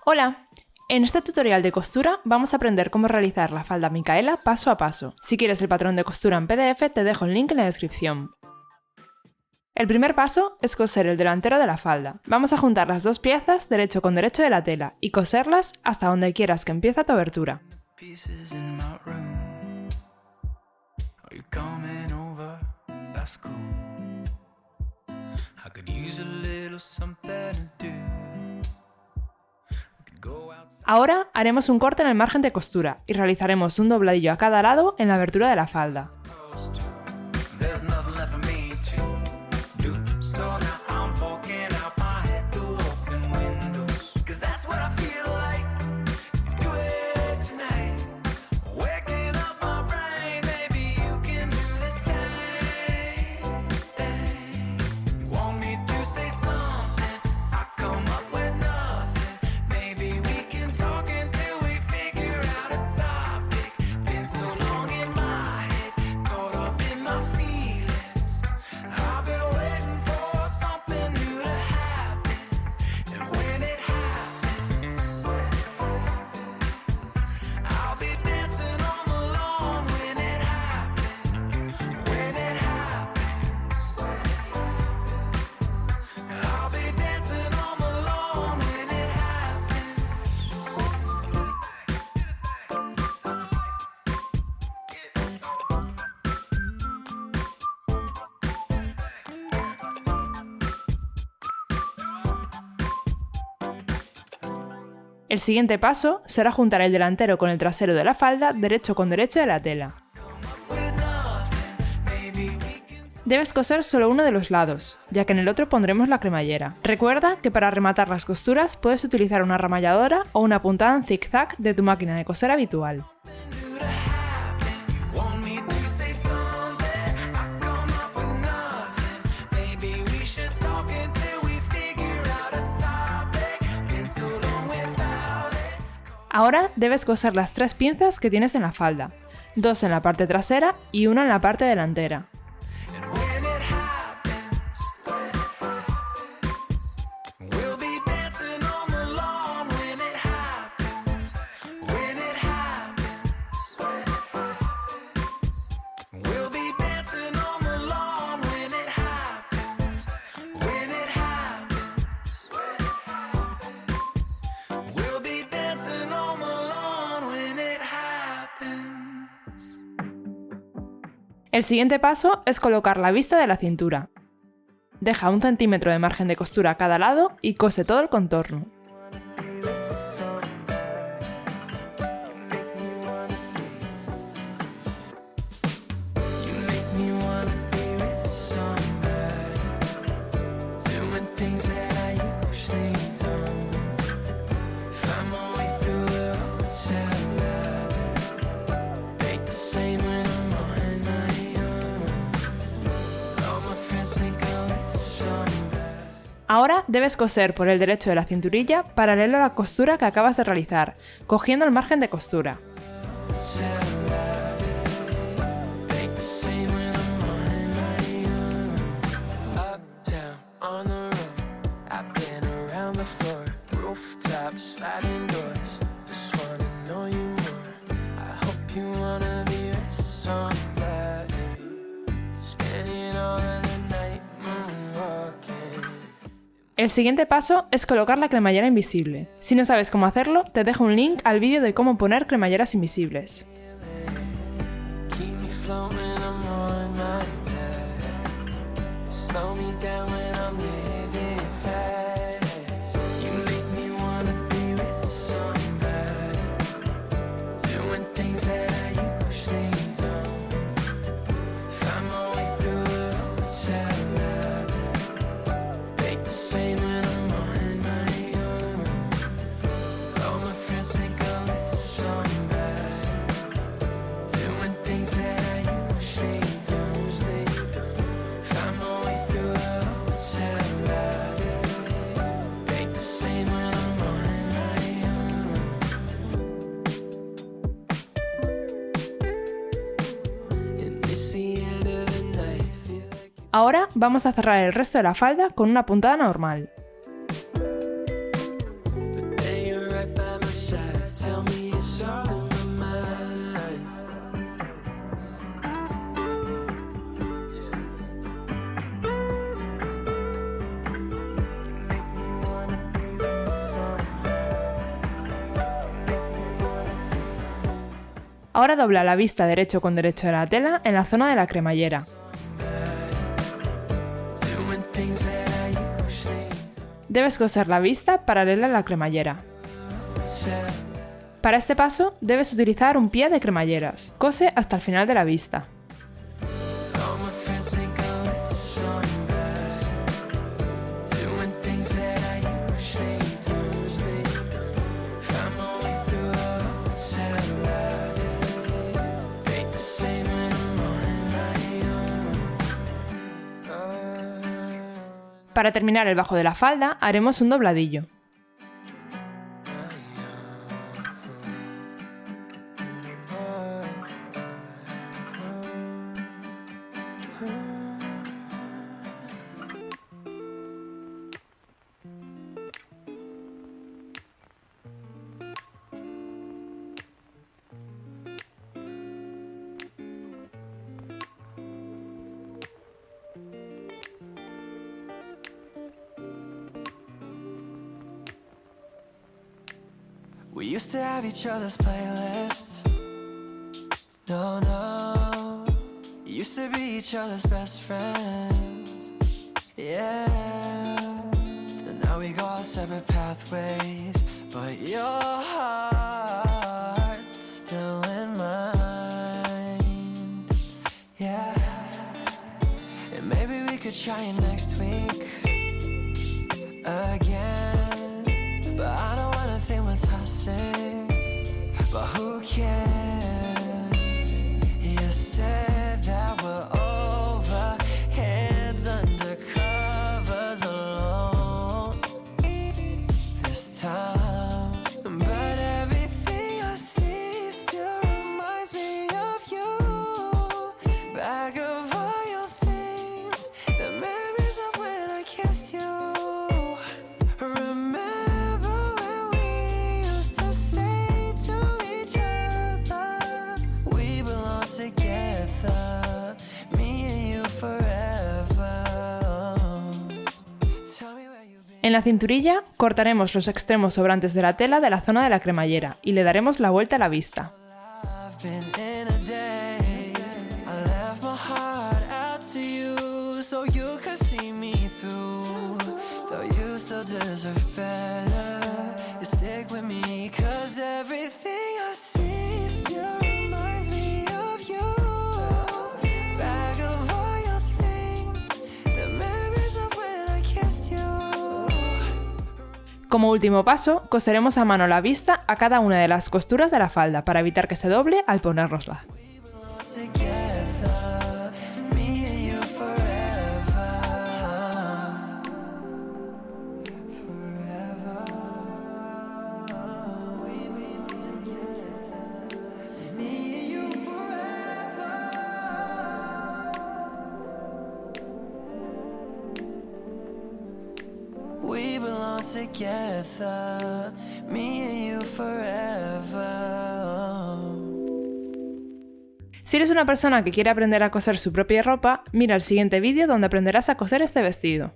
Hola, en este tutorial de costura vamos a aprender cómo realizar la falda Micaela paso a paso. Si quieres el patrón de costura en PDF te dejo el link en la descripción. El primer paso es coser el delantero de la falda. Vamos a juntar las dos piezas derecho con derecho de la tela y coserlas hasta donde quieras que empiece tu abertura. Ahora haremos un corte en el margen de costura y realizaremos un dobladillo a cada lado en la abertura de la falda. El siguiente paso será juntar el delantero con el trasero de la falda derecho con derecho de la tela. Debes coser solo uno de los lados, ya que en el otro pondremos la cremallera. Recuerda que para rematar las costuras puedes utilizar una ramalladora o una puntada en zigzag de tu máquina de coser habitual. Ahora debes coser las tres pinzas que tienes en la falda, dos en la parte trasera y una en la parte delantera. El siguiente paso es colocar la vista de la cintura. Deja 1 centímetro de margen de costura a cada lado y cose todo el contorno. Ahora debes coser por el derecho de la cinturilla paralelo a la costura que acabas de realizar, cogiendo el margen de costura. El siguiente paso es colocar la cremallera invisible. Si no sabes cómo hacerlo, te dejo un link al vídeo de cómo poner cremalleras invisibles. Ahora vamos a cerrar el resto de la falda con una puntada normal. Ahora dobla la vista derecho con derecho de la tela en la zona de la cremallera. Debes coser la vista paralela a la cremallera. Para este paso, debes utilizar un pie de cremalleras. Cose hasta el final de la vista. Para terminar el bajo de la falda, haremos un dobladillo. We used to have each other's playlists. No, no. Used to be each other's best friends. Yeah. And now we go our separate pathways. But your heart's still in mine. Yeah. And maybe we could try it next week again. But I don't wanna think we're toxic. But who cares? You said that we're over, hands under covers alone this time. But everything I see still reminds me of you. Back of all your things, the memories of when I kissed you. Remember when we used to say to each other, we belong together, me and you forever. Tell me where you've been. En la cinturilla, cortaremos los extremos sobrantes de la tela de la zona de la cremallera y le daremos la vuelta a la vista. I've been in a daze. I left my heart out to you so you could see me through. Though you still deserve better. You stick with me 'cause everything I see still reminds me of you. Back of all your things, the memories of when I kissed you. Como último paso, coseremos a mano la vista a cada una de las costuras de la falda para evitar que se doble al ponérnosla. We belong together, me and you forever. We belong together, me and you forever. We belong together, me and you forever. Si eres una persona que quiere aprender a coser su propia ropa, mira el siguiente vídeo donde aprenderás a coser este vestido.